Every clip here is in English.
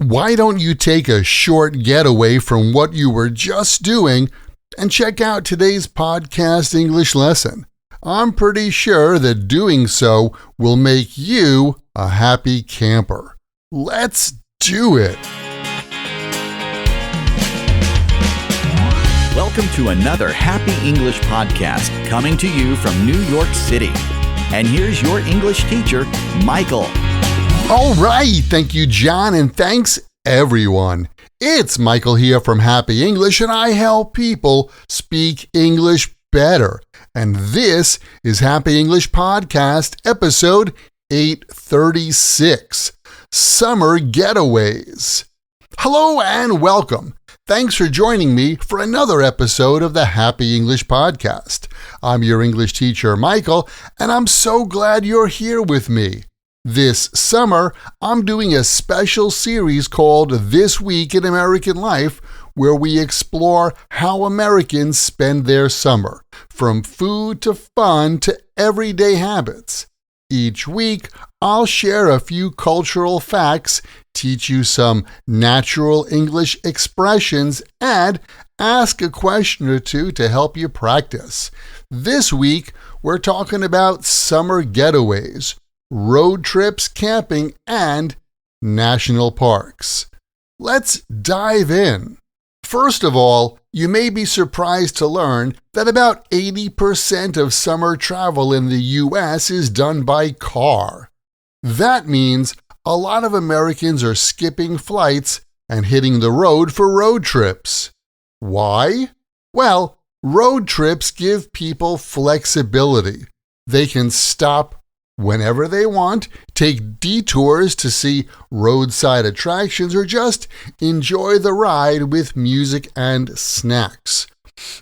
Why don't you take a short getaway from what you were just doing and check out today's podcast English lesson? I'm pretty sure that doing so will make you a happy camper. Let's do it! Welcome to another Happy English podcast coming to you from New York City. And here's your English teacher, Michael. All right, thank you, John, and thanks, everyone. It's Michael here from Happy English, and I help people speak English better. And this is Happy English Podcast, episode 836, Summer Getaways. Hello and welcome. Thanks for joining me for another episode of the Happy English Podcast. I'm your English teacher, Michael, and I'm so glad you're here with me. This summer, I'm doing a special series called This Week in American Life, where we explore how Americans spend their summer, from food to fun to everyday habits. Each week, I'll share a few cultural facts, teach you some natural English expressions, and ask a question or two to help you practice. This week, we're talking about summer getaways, road trips, camping, and national parks. Let's dive in. First of all, you may be surprised to learn that about 80% of summer travel in the U.S. is done by car. That means a lot of Americans are skipping flights and hitting the road for road trips. Why? Well, road trips give people flexibility. They can stop whenever they want, take detours to see roadside attractions, or just enjoy the ride with music and snacks.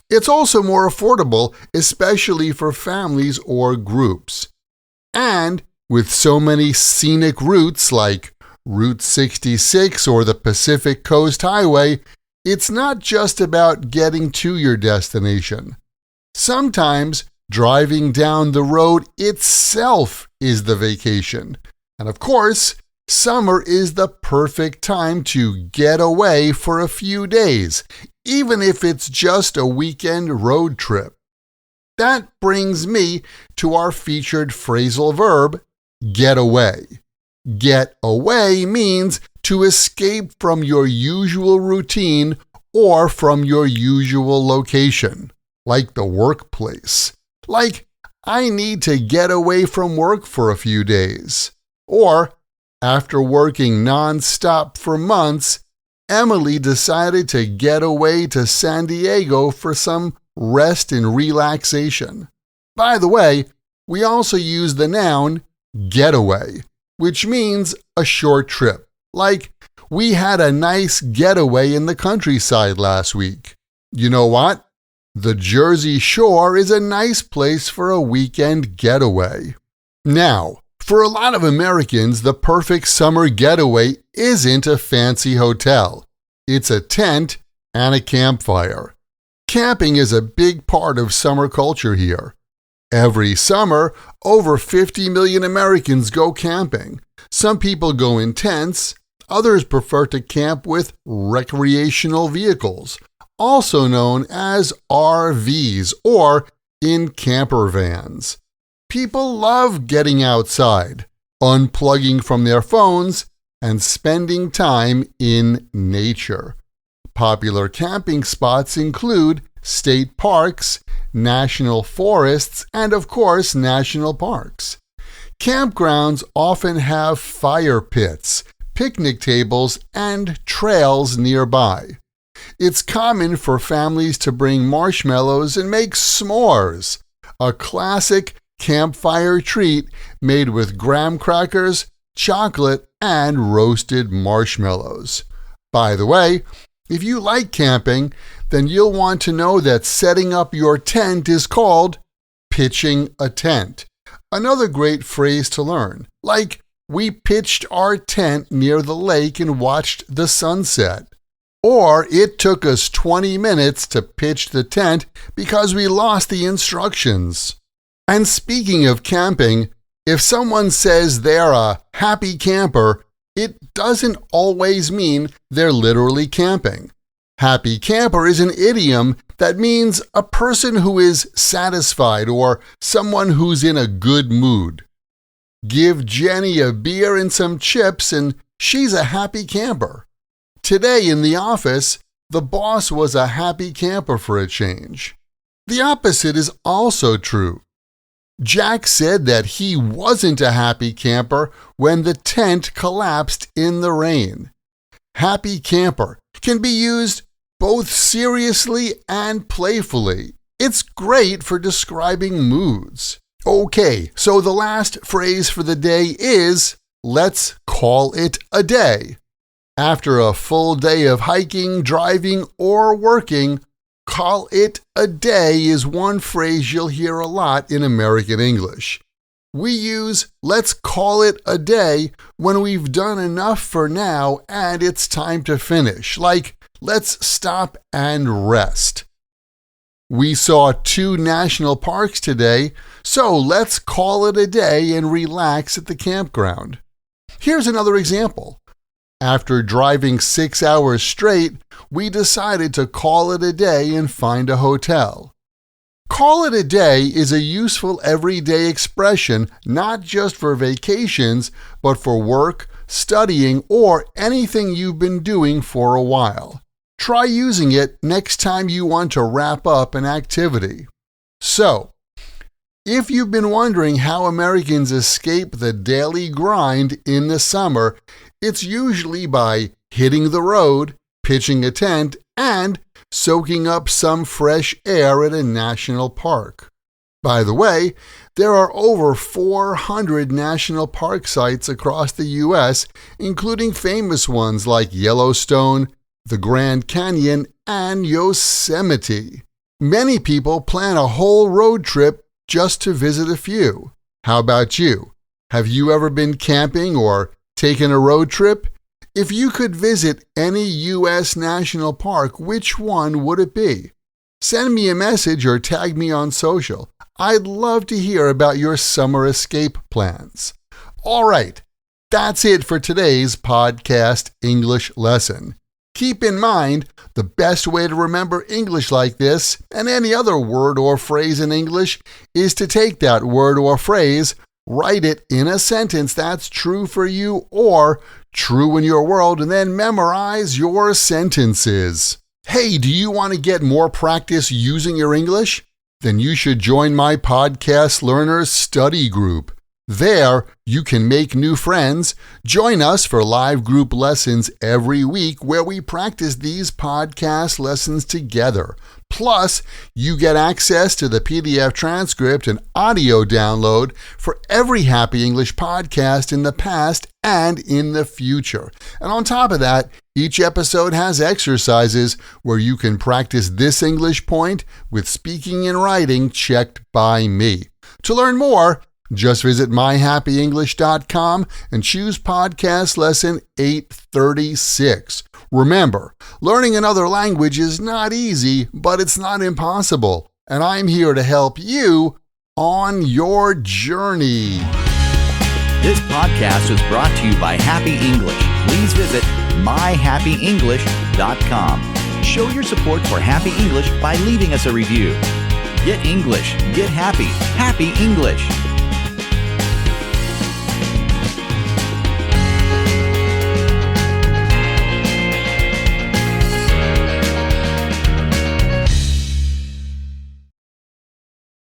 It's also more affordable, especially for families or groups. And with so many scenic routes like Route 66 or the Pacific Coast Highway, it's not just about getting to your destination. Sometimes driving down the road itself is the vacation. And of course, summer is the perfect time to get away for a few days, even if it's just a weekend road trip. That brings me to our featured phrasal verb, get away. Get away means to escape from your usual routine or from your usual location, like the workplace. Like, I need to get away from work for a few days. Or, after working non-stop for months, Emily decided to get away to San Diego for some rest and relaxation. By the way, we also use the noun getaway, which means a short trip. Like, we had a nice getaway in the countryside last week. You know what? The Jersey Shore is a nice place for a weekend getaway. Now, for a lot of Americans, the perfect summer getaway isn't a fancy hotel. It's a tent and a campfire. Camping is a big part of summer culture here. Every summer, over 50 million Americans go camping. Some people go in tents, others prefer to camp with recreational vehicles, also known as RVs or in camper vans. People love getting outside, unplugging from their phones, and spending time in nature. Popular camping spots include state parks, national forests, and of course, national parks. Campgrounds often have fire pits, picnic tables, and trails nearby. It's common for families to bring marshmallows and make s'mores, a classic campfire treat made with graham crackers, chocolate, and roasted marshmallows. By the way, if you like camping, then you'll want to know that setting up your tent is called pitching a tent. Another great phrase to learn, like we pitched our tent near the lake and watched the sunset. Or it took us 20 minutes to pitch the tent because we lost the instructions. And speaking of camping, if someone says they're a happy camper, it doesn't always mean they're literally camping. Happy camper is an idiom that means a person who is satisfied or someone who's in a good mood. Give Jenny a beer and some chips and she's a happy camper. Today in the office, the boss was a happy camper for a change. The opposite is also true. Jack said that he wasn't a happy camper when the tent collapsed in the rain. Happy camper can be used both seriously and playfully. It's great for describing moods. Okay, so the last phrase for the day is, let's call it a day. After a full day of hiking, driving, or working, call it a day is one phrase you'll hear a lot in American English. We use let's call it a day when we've done enough for now and it's time to finish, like let's stop and rest. We saw 2 national parks today, so let's call it a day and relax at the campground. Here's another example. After driving 6 hours straight, we decided to call it a day and find a hotel. Call it a day is a useful everyday expression not just for vacations, but for work, studying, or anything you've been doing for a while. Try using it next time you want to wrap up an activity. So, if you've been wondering how Americans escape the daily grind in the summer, it's usually by hitting the road, pitching a tent, and soaking up some fresh air at a national park. By the way, there are over 400 national park sites across the U.S., including famous ones like Yellowstone, the Grand Canyon, and Yosemite. Many people plan a whole road trip just to visit a few. How about you? Have you ever been camping or taken a road trip? If you could visit any U.S. national park, which one would it be? Send me a message or tag me on social. I'd love to hear about your summer escape plans. All right, that's it for today's podcast English lesson. Keep in mind, the best way to remember English like this and any other word or phrase in English is to take that word or phrase, write it in a sentence that's true for you or true in your world, and then memorize your sentences. Hey, do you want to get more practice using your English? Then you should join my Podcast Learners Study Group. There, you can make new friends. Join us for live group lessons every week where we practice these podcast lessons together. Plus, you get access to the PDF transcript and audio download for every Happy English podcast in the past and in the future. And on top of that, each episode has exercises where you can practice this English point with speaking and writing checked by me. To learn more, just visit myhappyenglish.com and choose podcast lesson 836. Remember, learning another language is not easy, but it's not impossible. And I'm here to help you on your journey. This podcast was brought to you by Happy English. Please visit myhappyenglish.com. Show your support for Happy English by leaving us a review. Get English, get happy, Happy English.